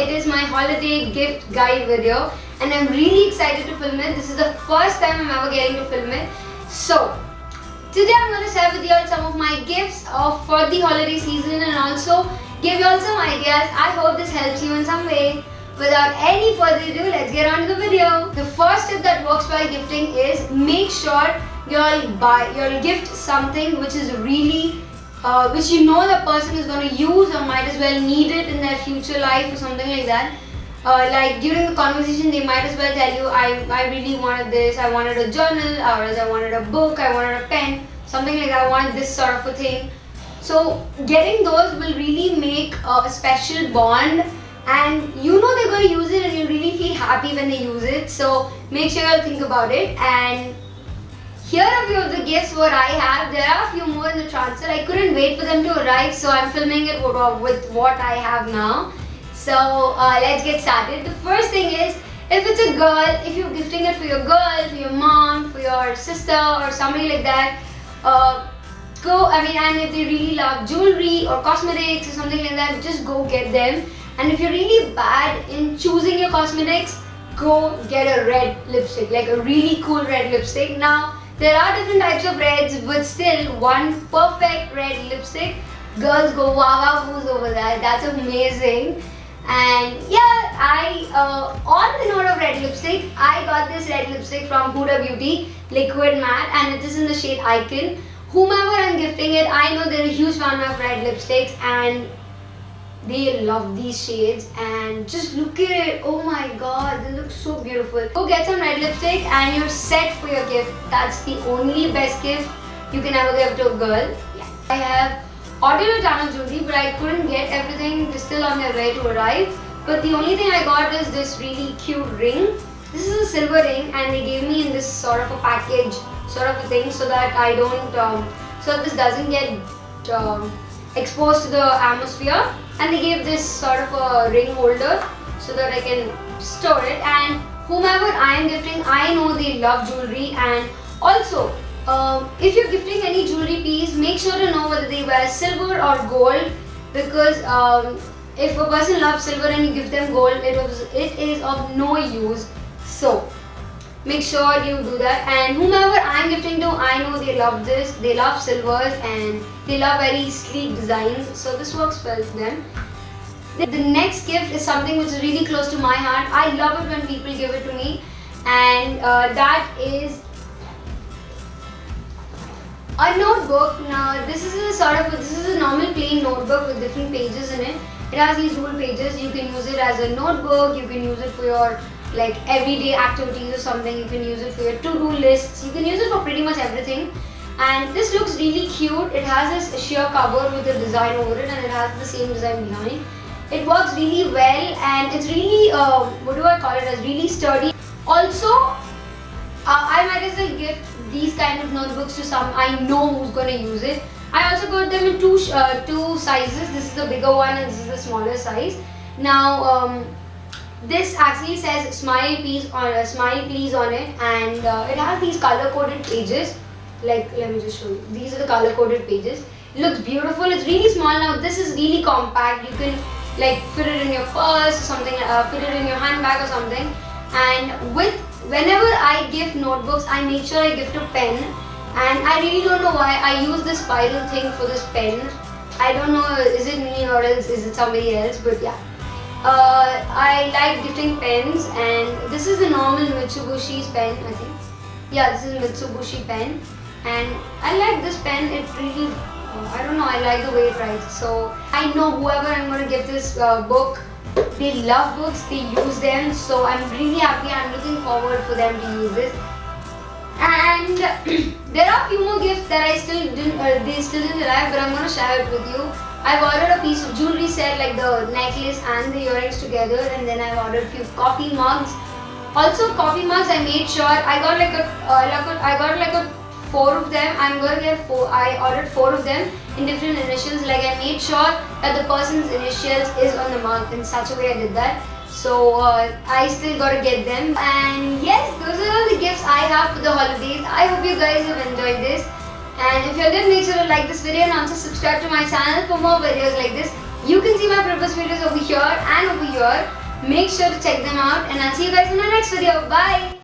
it is my holiday gift guide video and I'm really excited to film it. This is the first time I'm ever getting to film it. So, today I'm going to share with you all some of my gifts for the holiday season and also give you all some ideas. I hope this helps you in some way. Without any further ado, let's get on to the video. The first tip that works while gifting is make sure you'll gift something which is really which you know the person is going to use or might as well need it in their future life or something like that. Like during the conversation they might as well tell you, I really wanted this, I wanted a journal, or else I wanted a book, I wanted a pen, something like that, I wanted this sort of a thing. So getting those will really make a special bond, and you know they're going to use it and you really feel happy when they use it. So make sure you'll think about it. And here are a few of the gifts what I have. There are a few more in the transfer. I couldn't wait for them to arrive, so I'm filming it with what I have now. So let's get started. The first thing is, if it's a girl, if you're gifting it for your girl, for your mom, for your sister or somebody like that, and if they really love jewelry or cosmetics or something like that, just go get them. And if you're really bad in choosing your cosmetics, go get a red lipstick, like a really cool red lipstick. Now, there are different types of reds, but still one perfect red lipstick. Girls go wow wow who's over that. That's amazing. And yeah, on the note of red lipstick, I got this red lipstick from Huda Beauty, Liquid Matte, and it is in the shade Icon. Whomever I'm gifting it, I know they're a huge fan of red lipsticks and they love these shades. And just look at it, oh my god, they look so beautiful. Go get some red lipstick and you're set for your gift. That's the only best gift you can ever give to a girl. Yeah. I have ordered a ton of jewelry, but I couldn't get everything. They're still on their way to arrive. But the only thing I got is this really cute ring. This is a silver ring and they gave me in this sort of a package sort of a thing, so that I don't, so that this doesn't get exposed to the atmosphere. And they gave this sort of a ring holder so that I can store it. And whomever I am gifting, I know they love jewelry. And also, if you're gifting any jewelry piece, make sure to know whether they wear silver or gold, because if a person loves silver and you give them gold, it is of no use. So make sure you do that. And whomever I'm gifting to, I know they love this. They love silvers and they love very sleek designs, so this works well for them. The next gift is something which is really close to my heart. I love it when people give it to me, and that is a notebook. Now this is a normal plain notebook with different pages in it. It has these rule pages. You can use it as a notebook, you can use it for your like everyday activities or something, you can use it for your to-do lists, you can use it for pretty much everything. And this looks really cute. It has this sheer cover with a design over it and it has the same design behind. It works really well and it's really, it's really sturdy. Also, I might as well gift these kind of notebooks to some I know who's going to use it. I also got them in two sizes. This is the bigger one and this is the smaller size. Now, this actually says smile please on it, and it has these color coded pages. Like, let me just show you. These are the color coded pages. It looks beautiful. It's really small. Now this is really compact. You can like fit it in your purse or something, fit it in your handbag or something. And whenever I gift notebooks, I make sure I gift a pen. And I really don't know why I use this spiral thing for this pen. I don't know, is it me or else is it somebody else, but yeah. I like gifting pens, and this is the normal Mitsubushi's pen, I think. Yeah, this is Mitsubishi pen, and I like this pen. It really, I don't know, I like the way it writes. So I know whoever I'm going to give this book, they love books, they use them. So I'm really happy. I'm looking forward for them to use this. And there are a few more gifts that they still didn't arrive, but I'm going to share it with you. I've ordered a piece of jewelry set, like the necklace and the earrings together, and then I've ordered a few coffee mugs. Also, coffee mugs, I made sure I got like a 4 of them. I'm going to get 4. I ordered 4 of them in different initials. Like I made sure that the person's initials is on the mug. In such a way I did that. So I still got to get them. And yes, those are all the gifts I have for the holidays. I hope you guys have enjoyed this. And if you did, make sure to like this video and also subscribe to my channel for more videos like this. You can see my previous videos over here and over here. here. Make sure to check them out and I'll see you guys in my next video. Bye!